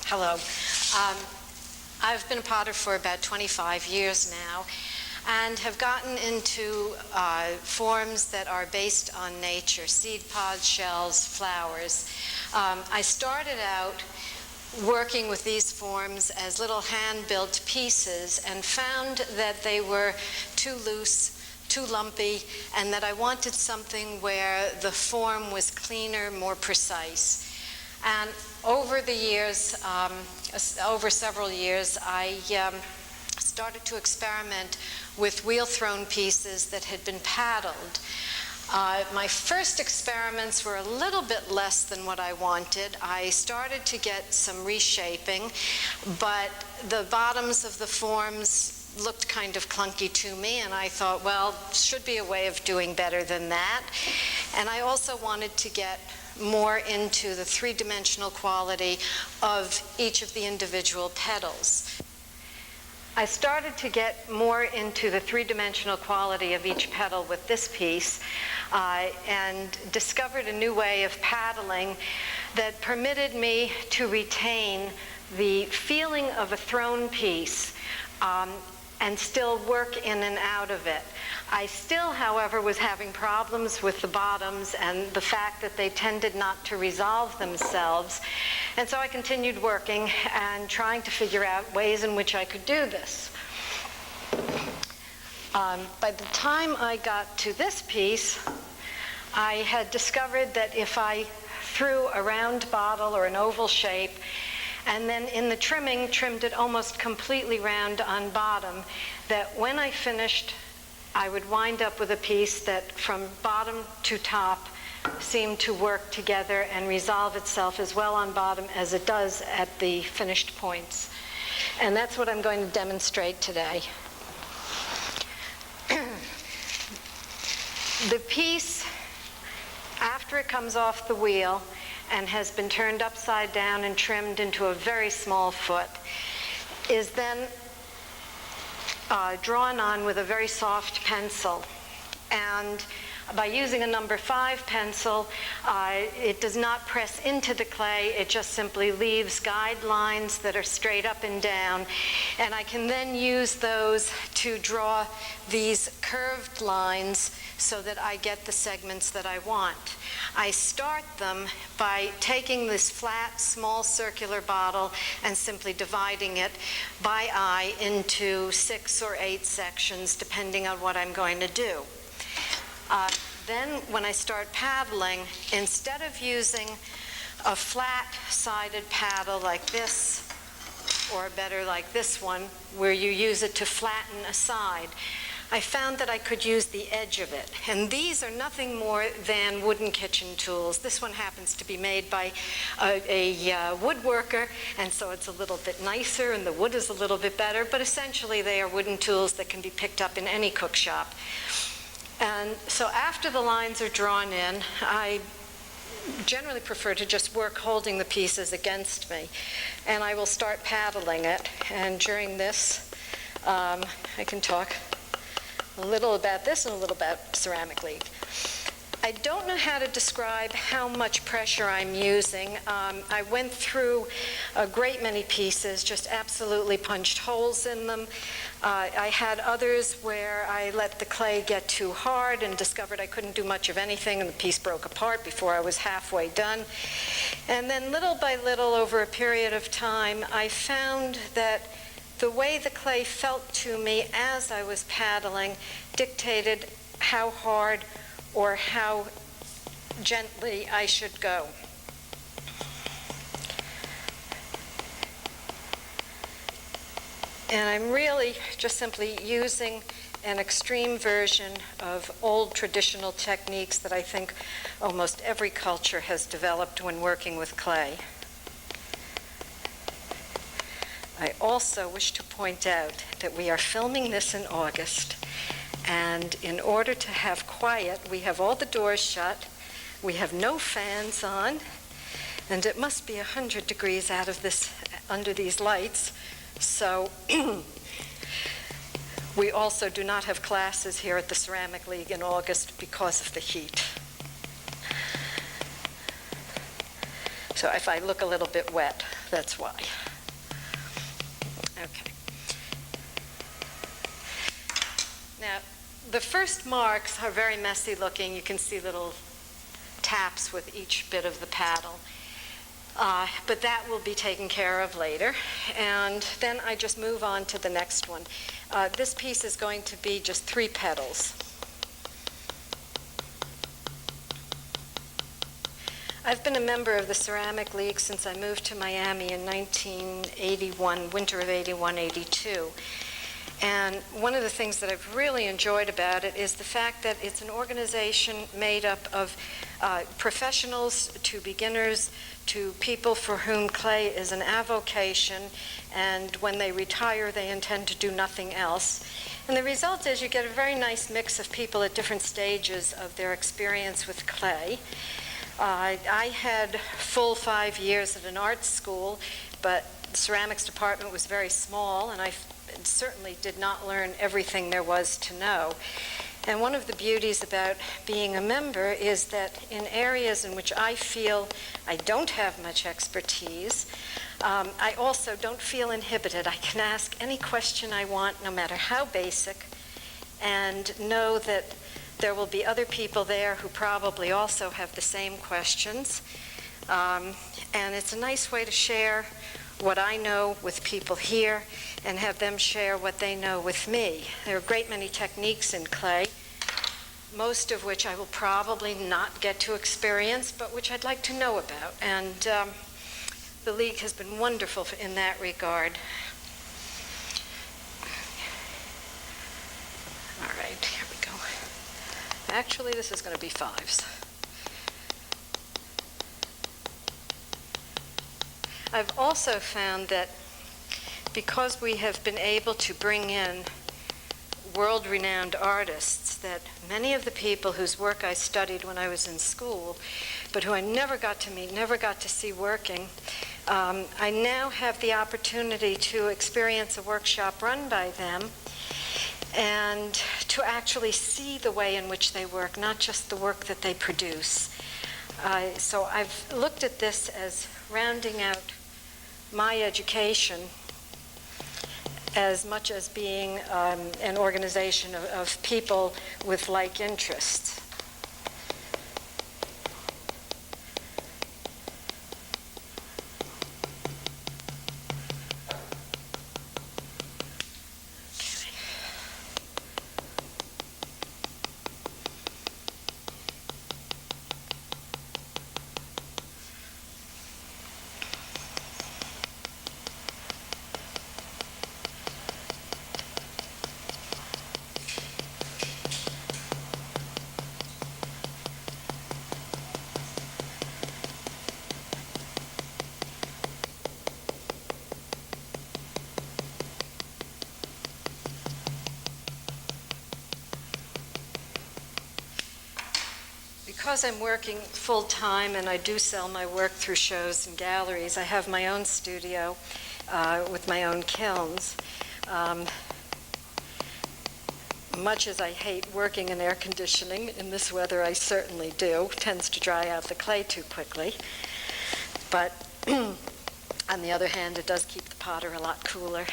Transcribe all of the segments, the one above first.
Hello. I've been a potter for about 25 years now and have gotten into forms that are based on nature, seed pods, shells, flowers. I started out working with these forms as little hand-built pieces and found that they were too loose, too lumpy, and that I wanted something where the form was cleaner, more precise. And over the years, over several years, I started to experiment with wheel-thrown pieces that had been paddled. My first experiments were a little bit less than what I wanted. I started to get some reshaping, but the bottoms of the forms looked kind of clunky to me, and I thought, well, should be a way of doing better than that. And I also wanted to get more into the three-dimensional quality of each of the individual petals. I started to get more into the three-dimensional quality of each petal with this piece and discovered a new way of paddling that permitted me to retain the feeling of a thrown piece and still work in and out of it. I still, however, was having problems with the bottoms and the fact that they tended not to resolve themselves. And so I continued working and trying to figure out ways in which I could do this. By the time I got to this piece, I had discovered that if I threw a round bottle or an oval shape and then in the trimming trimmed it almost completely round on bottom, that when I finished, I would wind up with a piece that from bottom to top seemed to work together and resolve itself as well on bottom as it does at the finished points. And that's what I'm going to demonstrate today. The piece, after it comes off the wheel and has been turned upside down and trimmed into a very small foot, is then drawn on with a very soft pencil. And by using a number 5 pencil, it does not press into the clay, it just simply leaves guidelines that are straight up and down. And I can then use those to draw these curved lines so that I get the segments that I want. I start them by taking this flat, small circular bottle and simply dividing it by eye into 6 or 8 sections, depending on what I'm going to do. Then when I start paddling, instead of using a flat-sided paddle like this, or better like this one, where you use it to flatten a side, I found that I could use the edge of it. And these are nothing more than wooden kitchen tools. This one happens to be made by a woodworker, and so it's a little bit nicer and the wood is a little bit better, but essentially they are wooden tools that can be picked up in any cook shop. And so after the lines are drawn in, I generally prefer to just work holding the pieces against me. And I will start paddling it. And during this, I can talk a little about this and a little about Ceramic League. I don't know how to describe how much pressure I'm using. I went through a great many pieces, just absolutely punched holes in them. I had others where I let the clay get too hard and discovered I couldn't do much of anything, and the piece broke apart before I was halfway done. And then little by little, over a period of time, I found that the way the clay felt to me as I was paddling dictated how hard or how gently I should go. And I'm really just simply using an extreme version of old traditional techniques that I think almost every culture has developed when working with clay. I also wish to point out that we are filming this in August, and in order to have quiet, we have all the doors shut, we have no fans on, and it must be 100 degrees out of this, under these lights. So we also do not have classes here at the Ceramic League in August because of the heat. So if I look a little bit wet. That's why. Okay. Now, the first marks are very messy looking. You can see little taps with each bit of the paddle. But that will be taken care of later. And then I just move on to the next one. This piece is going to be just 3 petals. I've been a member of the Ceramic League since I moved to Miami in 1981, winter of 81-82. And one of the things that I've really enjoyed about it is the fact that it's an organization made up of professionals to beginners to people for whom clay is an avocation, and when they retire they intend to do nothing else. And the result is you get a very nice mix of people at different stages of their experience with clay. I had full 5 years at an art school, but the ceramics department was very small, and I certainly did not learn everything there was to know. And one of the beauties about being a member is that in areas in which I feel I don't have much expertise, I also don't feel inhibited. I can ask any question I want, no matter how basic, and know that there will be other people there who probably also have the same questions. And it's a nice way to share what I know with people here and have them share what they know with me. There are a great many techniques in clay, most of which I will probably not get to experience, but which I'd like to know about. And the League has been wonderful in that regard. All right, here we go. Actually, this is going to be 5s. I've also found that because we have been able to bring in world-renowned artists, that many of the people whose work I studied when I was in school, but who I never got to meet, never got to see working, I now have the opportunity to experience a workshop run by them and to actually see the way in which they work, not just the work that they produce. So I've looked at this as rounding out my education as much as being an organization of people with like interests. Because I'm working full-time and I do sell my work through shows and galleries, I have my own studio with my own kilns. Much as I hate working in air conditioning, in this weather I certainly do. It tends to dry out the clay too quickly. But on the other hand, it does keep the potter a lot cooler.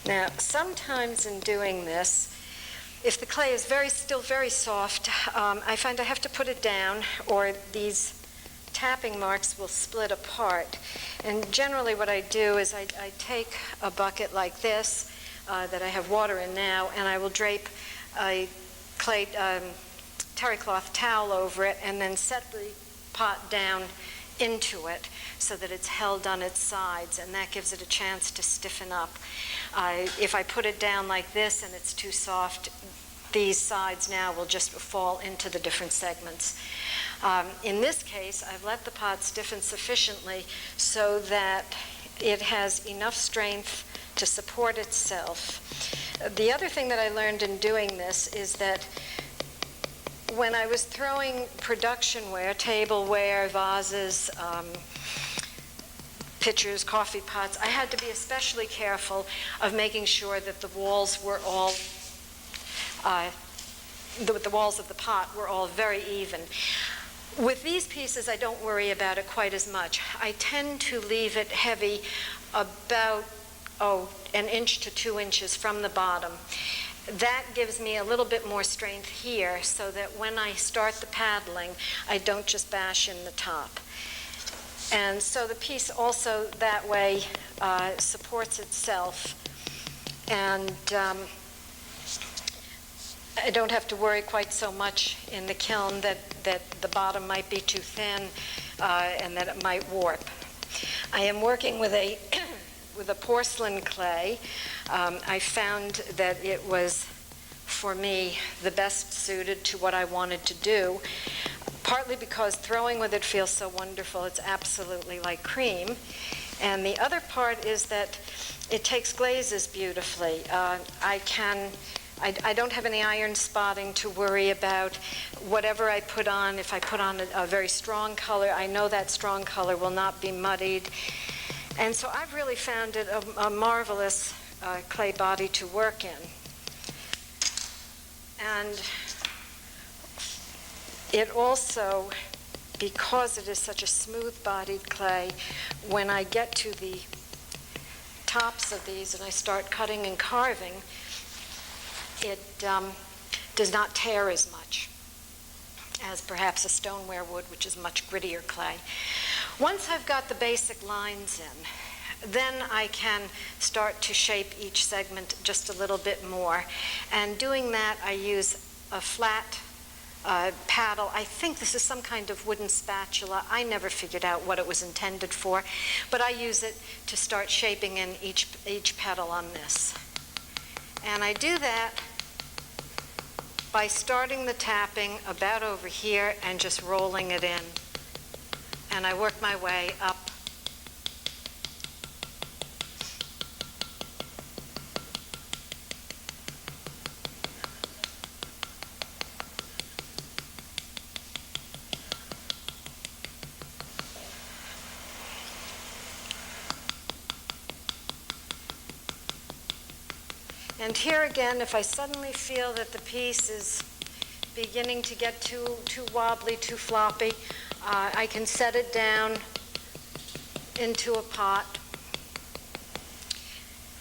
Now, sometimes in doing this, if the clay is still very soft, I find I have to put it down or these tapping marks will split apart. And generally what I do is I take a bucket like this that I have water in now, and I will drape a clay terry cloth towel over it and then set the pot down into it so that it's held on its sides, and that gives it a chance to stiffen up. If I put it down like this and it's too soft, these sides now will just fall into the different segments. In this case, I've let the pot stiffen sufficiently so that it has enough strength to support itself. The other thing that I learned in doing this is that when I was throwing production ware, tableware, vases, pitchers, coffee pots, I had to be especially careful of making sure that the walls were all, the walls of the pot were all very even. With these pieces, I don't worry about it quite as much. I tend to leave it heavy about, 1 inch to 2 inches from the bottom. That gives me a little bit more strength here so that when I start the paddling, I don't just bash in the top. And so the piece also that way supports itself. And I don't have to worry quite so much in the kiln that the bottom might be too thin and that it might warp. I am working with a with a porcelain clay. I found that it was, for me, the best suited to what I wanted to do, partly because throwing with it feels so wonderful. It's absolutely like cream. And the other part is that it takes glazes beautifully. I don't have any iron spotting to worry about. Whatever I put on, if I put on a very strong color, I know that strong color will not be muddied. And so I've really found it a marvelous clay body to work in. And it also, because it is such a smooth-bodied clay, when I get to the tops of these and I start cutting and carving, it does not tear as much as perhaps a stoneware would, which is much grittier clay. Once I've got the basic lines in, then I can start to shape each segment just a little bit more. And doing that, I use a flat paddle. I think this is some kind of wooden spatula. I never figured out what it was intended for, but I use it to start shaping in each petal on this. And I do that by starting the tapping about over here and just rolling it in. And I work my way up. And here again, if I suddenly feel that the piece is beginning to get too wobbly, too floppy, I can set it down into a pot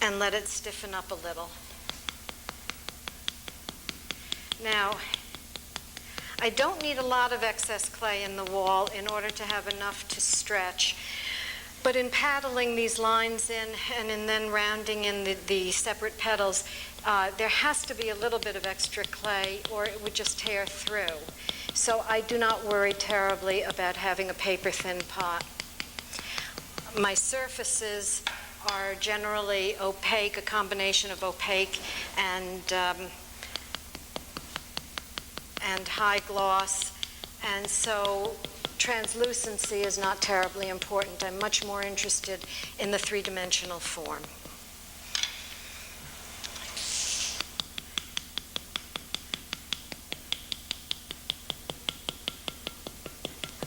and let it stiffen up a little. Now, I don't need a lot of excess clay in the wall in order to have enough to stretch. But in paddling these lines in and then rounding in the separate petals, there has to be a little bit of extra clay or it would just tear through. So I do not worry terribly about having a paper-thin pot. My surfaces are generally opaque, a combination of opaque and high gloss, and so translucency is not terribly important. I'm much more interested in the three-dimensional form.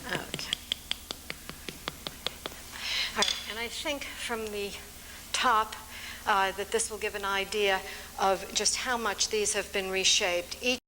Okay. All right, and I think from the top that this will give an idea of just how much these have been reshaped. Each